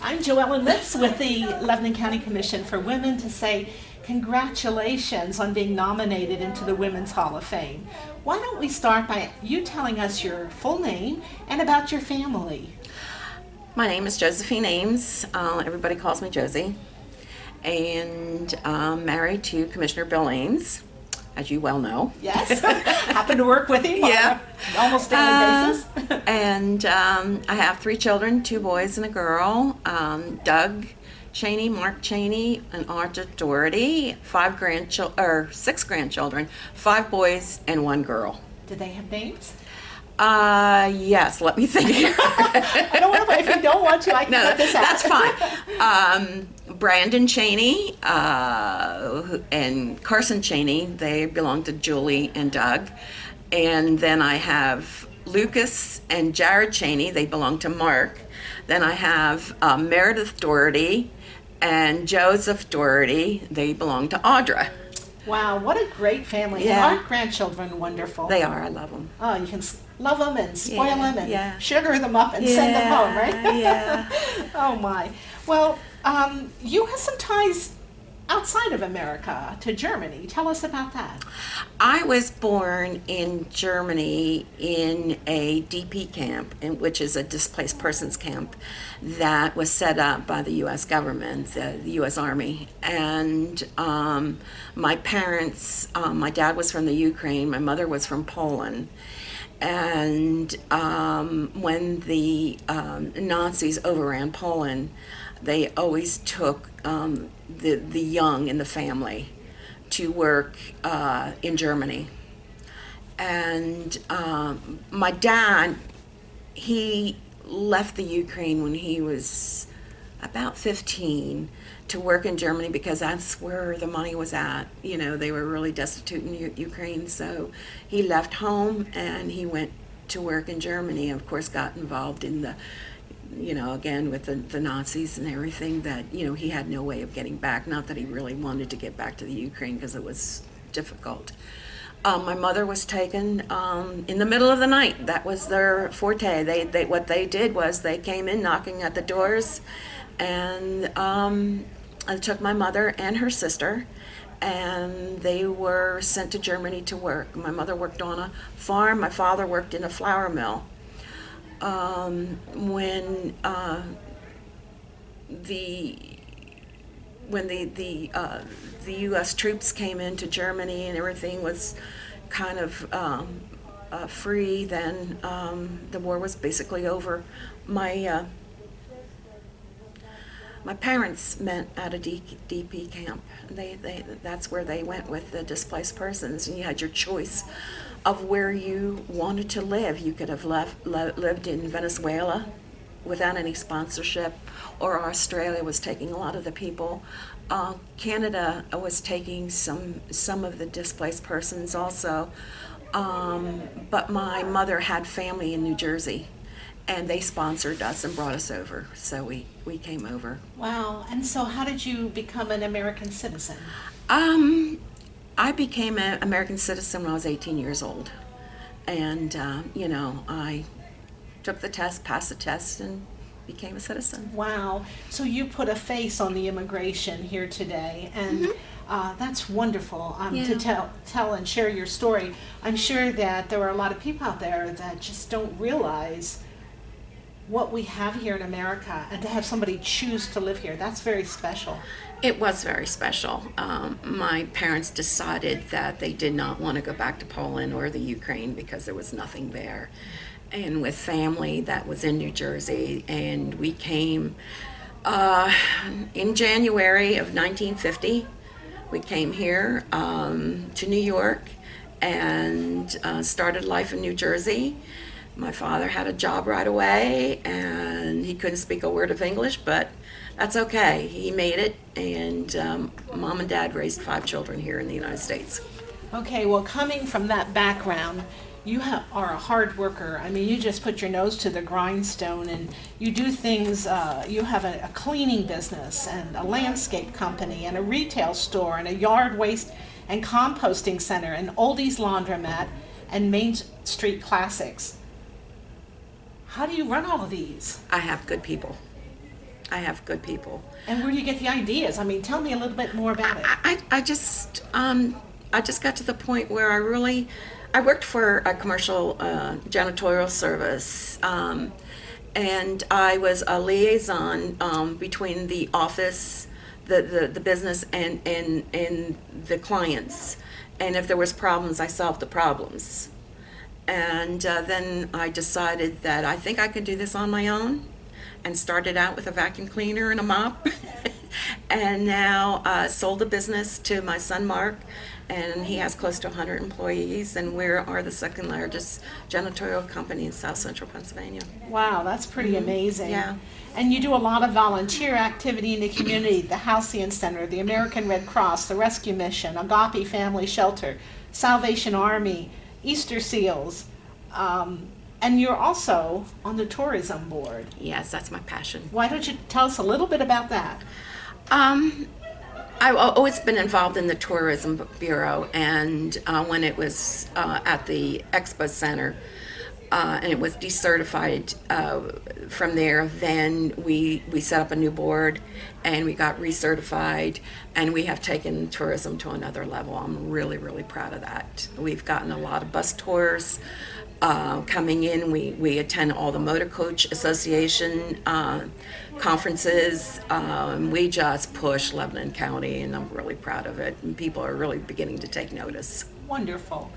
I'm Joellen Litz with the Lebanon County Commission for Women to say congratulations on being nominated into the Women's Hall of Fame. Why don't we start by you telling us your full name and about your family? My name is Josephine Ames. Everybody calls me Josie. And I'm married to Commissioner Bill Ames, as you well know. Yes, happen to work with him Yeah. on almost daily basis. And I have 3 children, 2 boys and a girl. Doug Cheney, Mark Cheney, and Arthur Doherty. 6 grandchildren, 5 boys and 1 girl. Do they have names? Yes, let me think. I don't want to, if you don't want to, I can cut this out. That's fine. Brandon Cheney and Carson Cheney, they belong to Julie and Doug. And then I have Lucas and Jared Cheney, they belong to Mark. Then I have Meredith Doherty and Joseph Doherty, they belong to Audra. Wow, what a great family. Yeah. And our grandchildren wonderful. They are, I love them. Oh, you can love them and spoil Yeah, them and yeah. sugar them up and send them home, right? Yeah. Oh my. Well, you have some ties outside of America to Germany. Tell us about that. I was born in Germany in a DP camp, which is a displaced persons camp that was set up by the U.S. government, the U.S. Army. And my parents, my dad was from the Ukraine, my mother was from Poland. And when the Nazis overran Poland, they always took the young in the family to work in Germany. And my dad, he left the Ukraine when he was about 15 to work in Germany because that's where the money was at. You know, they were really destitute in Ukraine, so he left home and he went to work in Germany. Of course, got involved in the, you know, again with the Nazis and everything, that, you know, he had no way of getting back. Not that he really wanted to get back to the Ukraine because it was difficult. My mother was taken in the middle of the night. That was their forte. They what they did was they came in knocking at the doors, and I took my mother and her sister, and they were sent to Germany to work. My mother worked on a farm. My father worked in a flour mill. When the U.S. troops came into Germany and everything was kind of free, then the war was basically over. My parents met at a DP camp. That's where they went with the displaced persons, and you had your choice of where you wanted to live. You could have lived in Venezuela without any sponsorship, or Australia was taking a lot of the people. Canada was taking some of the displaced persons also. But my mother had family in New Jersey, and they sponsored us and brought us over, so we came over. Wow. And so how did you become an American citizen? I became an American citizen when I was 18 years old, and you know, I took the test, passed the test, and became a citizen. Wow. So you put a face on the immigration here today, and that's wonderful to tell and share your story. I'm sure that there are a lot of people out there that just don't realize what we have here in America, and to have somebody choose to live here, that's very special. It was very special. My parents decided that they did not want to go back to Poland or the Ukraine because there was nothing there. And with family that was in New Jersey, and we came in January of 1950. We came here to New York and started life in New Jersey. My father had a job right away, and he couldn't speak a word of English, but that's okay. He made it, and Mom and Dad raised 5 children here in the United States. Okay, well, coming from that background, you are a hard worker. I mean, you just put your nose to the grindstone, and you do things. You have a cleaning business and a landscape company and a retail store and a yard waste and composting center, an oldies laundromat, and Main Street Classics. How do you run all of these? I have good people. I have good people. And where do you get the ideas? I mean, tell me a little bit more about it. I just got to the point where I worked for a commercial janitorial service, and I was a liaison between the office, the business, and the clients. And if there was problems, I solved the problems. And then I decided that I think I could do this on my own, and started out with a vacuum cleaner and a mop. And now sold the business to my son Mark, and he has close to 100 employees, and we are the second largest janitorial company in South Central Pennsylvania. Wow, that's pretty amazing. Yeah. And you do a lot of volunteer activity in the community, the Halcyon Center, the American Red Cross, the Rescue Mission, Agape Family Shelter, Salvation Army, Easter Seals, and you're also on the tourism board. Yes, that's my passion. Why don't you tell us a little bit about that? I've always been involved in the Tourism Bureau, and when it was at the Expo Center, and it was decertified from there, then we set up a new board, and we got recertified, and we have taken tourism to another level. I'm really, really proud of that. We've gotten a lot of bus tours coming in. We attend all the Motor Coach Association conferences. We just push Lebanon County, and I'm really proud of it. And people are really beginning to take notice. Wonderful.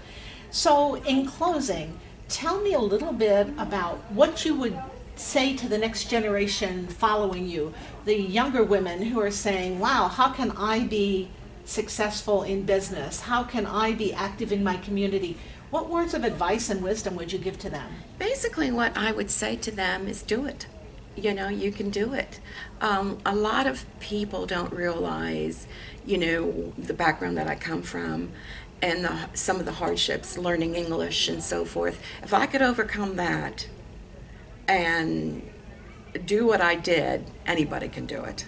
So in closing, tell me a little bit about what you would say to the next generation following you, the younger women who are saying, wow, how can I be successful in business? How can I be active in my community? What words of advice and wisdom would you give to them? Basically, what I would say to them is do it. You know, you can do it. A lot of people don't realize, the background that I come from, and some of the hardships, learning English and so forth. If I could overcome that and do what I did, anybody can do it.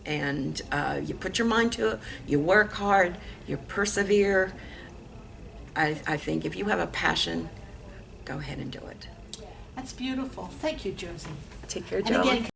And you put your mind to it, you work hard, you persevere. I think if you have a passion, go ahead and do it. That's beautiful. Thank you, Josie. Take care, And Joe. again,